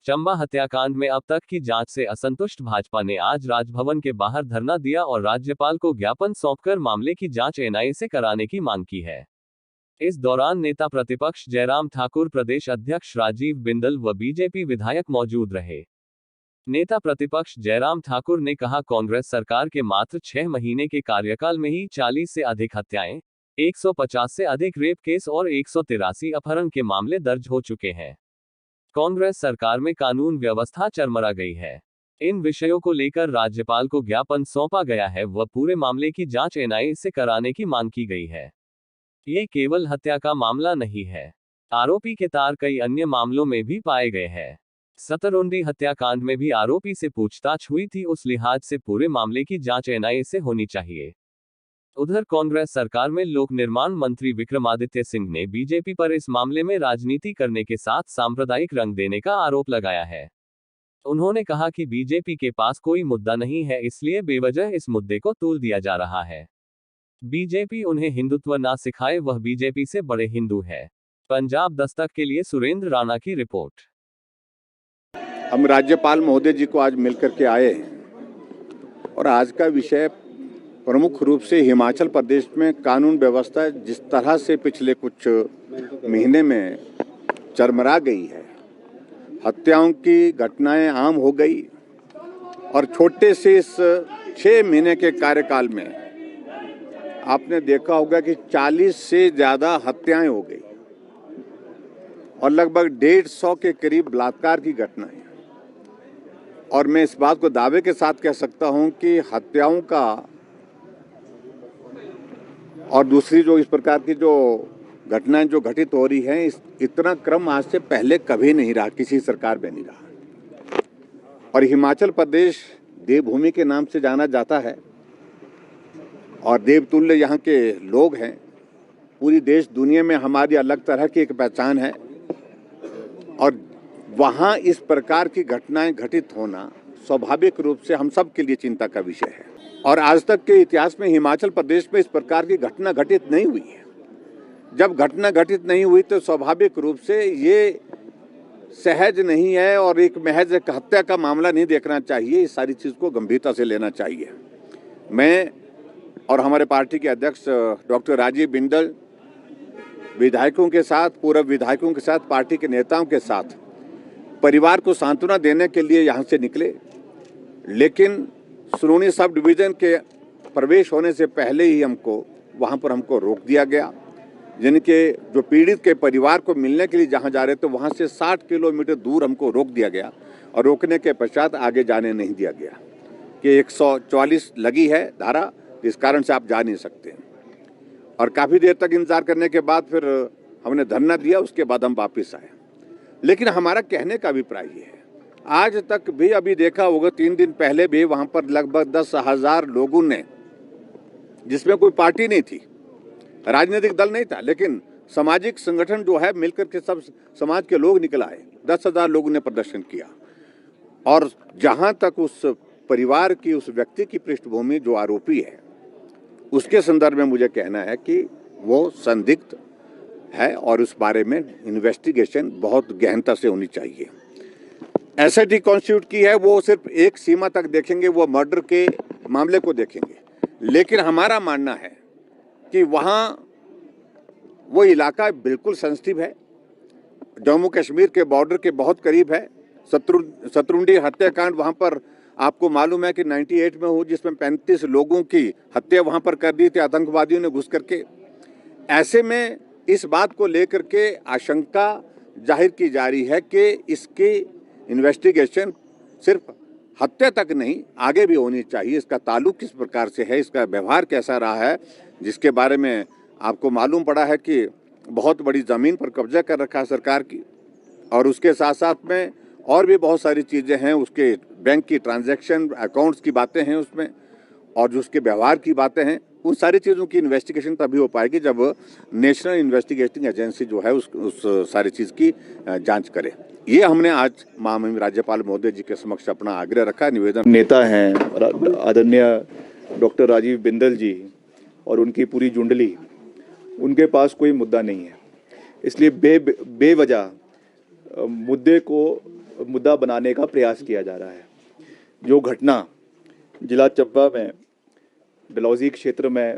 चंबा हत्याकांड में अब तक की जांच से असंतुष्ट भाजपा ने आज राजभवन के बाहर धरना दिया और राज्यपाल को ज्ञापन सौंपकर मामले की जांच एनआईए से कराने की मांग की है। इस दौरान नेता प्रतिपक्ष जयराम ठाकुर, प्रदेश अध्यक्ष राजीव बिंदल व बीजेपी विधायक मौजूद रहे। नेता प्रतिपक्ष जयराम ठाकुर ने कहा, कांग्रेस सरकार के मात्र 6 महीने के कार्यकाल में ही 40 से अधिक हत्याएं, 150 से अधिक रेप केस और 183 अपहरण के मामले दर्ज हो चुके हैं। कांग्रेस सरकार में कानून व्यवस्था चरमरा गई है। इन विषयों को लेकर राज्यपाल को ज्ञापन सौंपा गया है व पूरे मामले की जांच एनआईए से कराने की मांग की गई है। ये केवल हत्या का मामला नहीं है, आरोपी के तार कई अन्य मामलों में भी पाए गए हैं। सतरुंडी हत्याकांड में भी आरोपी से पूछताछ हुई थी, उस लिहाज से पूरे मामले की जांच एनआईए से होनी चाहिए। उधर कांग्रेस सरकार में लोक निर्माण मंत्री विक्रमादित्य सिंह ने बीजेपी पर इस मामले में राजनीति करने के साथ सांप्रदायिक रंग देने का आरोप लगाया है। उन्होंने कहा कि बीजेपी के पास कोई मुद्दा नहीं है, इसलिए बेवजह इस मुद्दे को तूल दिया जा रहा है। बीजेपी उन्हें हिंदुत्व ना सिखाए, वह बीजेपी से बड़े हिंदू है। पंजाब दस्तक के लिए सुरेंद्र राणा की रिपोर्ट। हम राज्यपाल महोदय जी को आज मिलकर के आए और आज का विषय प्रमुख रूप से हिमाचल प्रदेश में कानून व्यवस्था जिस तरह से पिछले कुछ महीने में चरमरा गई है, हत्याओं की घटनाएं आम हो गई और छोटे से इस 6 महीने के कार्यकाल में आपने देखा होगा कि 40 से ज़्यादा हत्याएं हो गई और लगभग 150 के करीब बलात्कार की घटनाएं। और मैं इस बात को दावे के साथ कह सकता हूं कि हत्याओं का और दूसरी जो इस प्रकार की जो घटनाएं जो घटित हो रही हैं, इतना क्रम आज से पहले कभी नहीं रहा, किसी सरकार में नहीं रहा। और हिमाचल प्रदेश देवभूमि के नाम से जाना जाता है और देवतुल्य यहाँ के लोग हैं। पूरी देश दुनिया में हमारी अलग तरह की एक पहचान है और वहाँ इस प्रकार की घटनाएं घटित होना स्वाभाविक रूप से हम सब के लिए चिंता का विषय है। और आज तक के इतिहास में हिमाचल प्रदेश में इस प्रकार की घटना घटित नहीं हुई है। जब घटना घटित नहीं हुई तो स्वाभाविक रूप से ये सहज नहीं है और एक महज एक हत्या का मामला नहीं देखना चाहिए। इस सारी चीज़ को गंभीरता से लेना चाहिए। मैं और हमारे पार्टी के अध्यक्ष डॉक्टर राजीव बिंदल विधायकों के साथ, पूर्व विधायकों के साथ, पार्टी के नेताओं के साथ परिवार को सांत्वना देने के लिए यहाँ से निकले, लेकिन सुरुनी सब डिवीज़न के प्रवेश होने से पहले ही वहाँ पर हमको रोक दिया गया। जिनके जो पीड़ित के परिवार को मिलने के लिए जहाँ जा रहे थे वहाँ से 60 किलोमीटर दूर हमको रोक दिया गया और रोकने के पश्चात आगे जाने नहीं दिया गया कि 144 लगी है धारा, इस कारण से आप जा नहीं सकते। और काफ़ी देर तक इंतजार करने के बाद फिर हमने धरना दिया, उसके बाद हम वापस आए। लेकिन हमारा कहने का अभिप्राय ये है, आज तक भी अभी देखा होगा 3 दिन पहले भी वहाँ पर लगभग 10,000 लोगों ने, जिसमें कोई पार्टी नहीं थी, राजनीतिक दल नहीं था, लेकिन सामाजिक संगठन जो है मिलकर के सब समाज के लोग निकल आए। 10,000 लोगों ने प्रदर्शन किया। और जहाँ तक उस परिवार की, उस व्यक्ति की पृष्ठभूमि जो आरोपी है, उसके संदर्भ में मुझे कहना है कि वो संदिग्ध है और उस बारे में इन्वेस्टिगेशन बहुत गहनता से होनी चाहिए। एसआईटी कॉन्स्टिट्यूट की है, वो सिर्फ एक सीमा तक देखेंगे, वो मर्डर के मामले को देखेंगे। लेकिन हमारा मानना है कि वहाँ वो इलाका बिल्कुल सेंसिटिव है, जम्मू कश्मीर के बॉर्डर के बहुत करीब है। सतरुंडी हत्याकांड वहाँ पर आपको मालूम है कि 98 में हुआ, जिसमें 35 लोगों की हत्या वहाँ पर कर दी थी आतंकवादियों ने घुस करके। ऐसे में इस बात को लेकर के आशंका जाहिर की जा रही है कि इसकी इन्वेस्टिगेशन सिर्फ हत्या तक नहीं, आगे भी होनी चाहिए। इसका ताल्लुक किस प्रकार से है, इसका व्यवहार कैसा रहा है, जिसके बारे में आपको मालूम पड़ा है कि बहुत बड़ी ज़मीन पर कब्जा कर रखा है सरकार की। और उसके साथ साथ में और भी बहुत सारी चीज़ें हैं, उसके बैंक की ट्रांजैक्शन अकाउंट्स की बातें हैं उसमें, और जो उसके व्यवहार की बातें हैं, उन सारी चीज़ों की इन्वेस्टिगेशन तभी हो पाएगी जब नेशनल इन्वेस्टिगेटिंग एजेंसी जो है उस सारी चीज़ की जांच करे। ये हमने आज माननीय राज्यपाल महोदय जी के समक्ष अपना आग्रह रखा, निवेदन। नेता हैं आदरणीय डॉक्टर राजीव बिंदल जी और उनकी पूरी जुंडली, उनके पास कोई मुद्दा नहीं है, इसलिए बेवजह मुद्दे को मुद्दा बनाने का प्रयास किया जा रहा है। जो घटना जिला चंबा में डलहौजी क्षेत्र में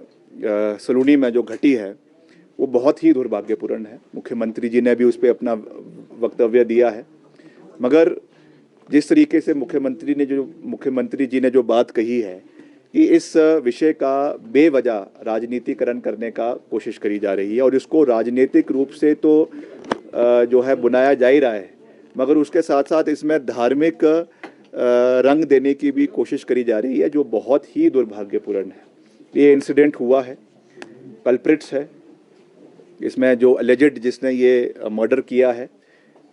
सलूनी में जो घटी है वो बहुत ही दुर्भाग्यपूर्ण है। मुख्यमंत्री जी ने भी उस पर अपना वक्तव्य दिया है, मगर जिस तरीके से मुख्यमंत्री जी ने जो बात कही है कि इस विषय का बेवजह राजनीतिकरण करने का कोशिश करी जा रही है और इसको राजनीतिक रूप से तो जो है बुनाया जा ही रहा है, मगर उसके साथ साथ इसमें धार्मिक रंग देने की भी कोशिश करी जा रही है, जो बहुत ही दुर्भाग्यपूर्ण है। ये इंसिडेंट हुआ है, कल्प्रिट्स है इसमें जो अलेजेड जिसने ये मर्डर किया है,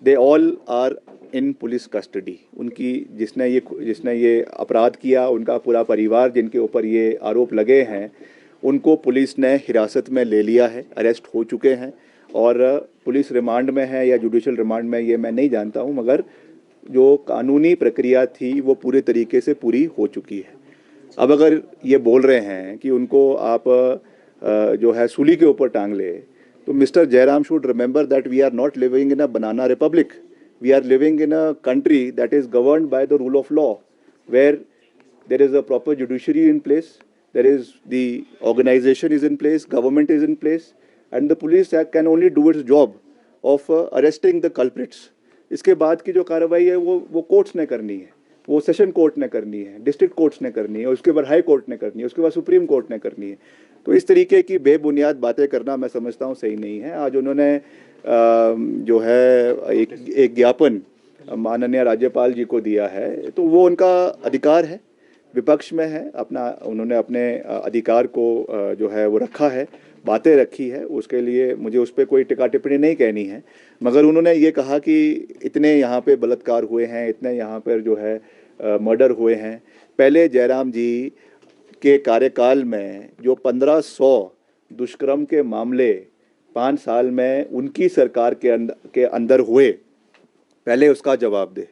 they all are in police custody. उनकी जिसने ये अपराध किया, उनका पूरा परिवार जिनके ऊपर ये आरोप लगे हैं, उनको पुलिस ने हिरासत में ले लिया है, अरेस्ट हो चुके हैं और पुलिस रिमांड में है या जुडिशियल रिमांड में, ये मैं नहीं जानता हूँ, मगर जो कानूनी प्रक्रिया थी वो पूरे तरीके से पूरी हो चुकी है। अब अगर ये बोल रहे हैं कि उनको आप जो है सूली के ऊपर टांग ले, तो mister Jairam should remember that we are not living in a banana republic. We are living in a country that is governed by the rule of law, where there is a proper judiciary in place, there is the organization is in place, government is in place, and the police can only do its job of arresting the culprits. इसके बाद की जो कार्रवाई है वो courts ने करनी है, वो सेशन कोर्ट ने करनी है, डिस्ट्रिक्ट कोर्ट्स ने करनी है, उसके बाद हाई कोर्ट ने करनी है, उसके बाद सुप्रीम कोर्ट ने करनी है। तो इस तरीके की बेबुनियाद बातें करना मैं समझता हूँ सही नहीं है। आज उन्होंने जो है एक ज्ञापन माननीय राज्यपाल जी को दिया है, तो वो उनका अधिकार है, विपक्ष में है, उन्होंने अपने अधिकार को जो है वो रखा है, बातें रखी है, उसके लिए मुझे उस पर कोई टिक्का टिप्पणी नहीं कहनी है। मगर उन्होंने ये कहा कि इतने यहाँ पे बलात्कार हुए हैं, इतने यहाँ पर जो है मर्डर हुए हैं। पहले जयराम जी के कार्यकाल में जो 1500 दुष्कर्म के मामले 5 साल में उनकी सरकार के अंदर हुए, पहले उसका जवाब दे।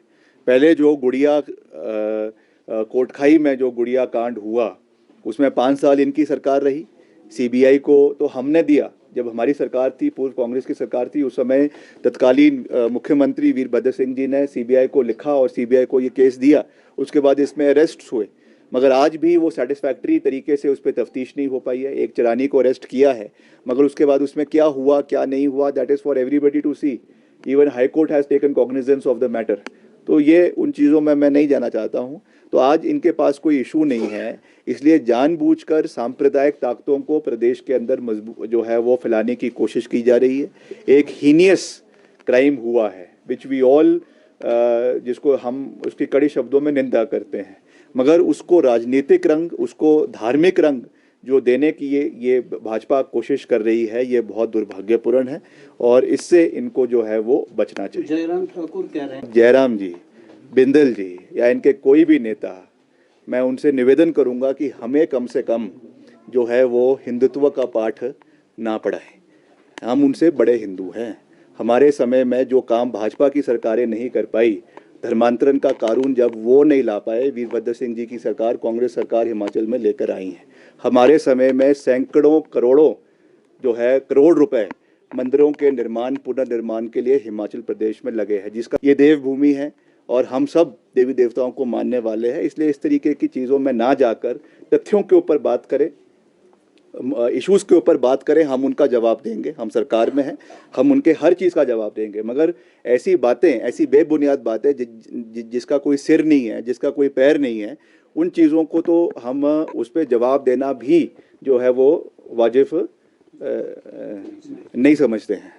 पहले जो गुड़िया कोटखाई में जो गुड़िया कांड हुआ, उसमें 5 साल इनकी सरकार रही। सीबीआई को तो हमने दिया, जब हमारी सरकार थी, पूर्व कांग्रेस की सरकार थी, उस समय तत्कालीन मुख्यमंत्री वीरभद्र सिंह जी ने सीबीआई को लिखा और सीबीआई को ये केस दिया। उसके बाद इसमें अरेस्ट हुए, मगर आज भी वो सेटिस्फैक्ट्री तरीके से उस पर तफ्तीश नहीं हो पाई है। एक चरानी को अरेस्ट किया है, मगर उसके बाद उसमें क्या हुआ क्या नहीं हुआ, that is for everybody to see. Even high court has taken cognizance of the matter. तो ये उन चीज़ों में मैं नहीं जाना चाहता हूँ। तो आज इनके पास कोई इशू नहीं है, इसलिए जानबूझकर सांप्रदायिक ताकतों को प्रदेश के अंदर जो है वो फैलाने की कोशिश की जा रही है। एक हीनियस क्राइम हुआ है विच वी ऑल, जिसको हम उसकी कड़ी शब्दों में निंदा करते हैं, मगर उसको राजनीतिक रंग, उसको धार्मिक रंग जो देने की ये भाजपा कोशिश कर रही है, ये बहुत दुर्भाग्यपूर्ण है और इससे इनको जो है वो बचना चाहिए। जयराम ठाकुर कह रहे हैं, जयराम जी, बिंदल जी या इनके कोई भी नेता, मैं उनसे निवेदन करूंगा कि हमें कम से कम जो है वो हिंदुत्व का पाठ ना पढ़ाएं। हम उनसे बड़े हिंदू हैं। हमारे समय में जो काम भाजपा की सरकारें नहीं कर पाई, धर्मांतरण का कानून जब वो नहीं ला पाए, वीरभद्र सिंह जी की सरकार, कांग्रेस सरकार हिमाचल में लेकर आई है। हमारे समय में सैकड़ों करोड़ों जो है करोड़ रुपए मंदिरों के निर्माण, पुनर्निर्माण के लिए हिमाचल प्रदेश में लगे हैं, जिसका ये देवभूमि है और हम सब देवी देवताओं को मानने वाले हैं। इसलिए इस तरीके की चीज़ों में ना जाकर तथ्यों के ऊपर बात करें, इश्यूज़ के ऊपर बात करें। हम उनका जवाब देंगे, हम सरकार में हैं, हम उनके हर चीज़ का जवाब देंगे। मगर ऐसी बातें, ऐसी बेबुनियाद बातें जिसका कोई सिर नहीं है, जिसका कोई पैर नहीं है, उन चीज़ों को तो हम उस पर जवाब देना भी जो है वो वाजिब नहीं समझते हैं।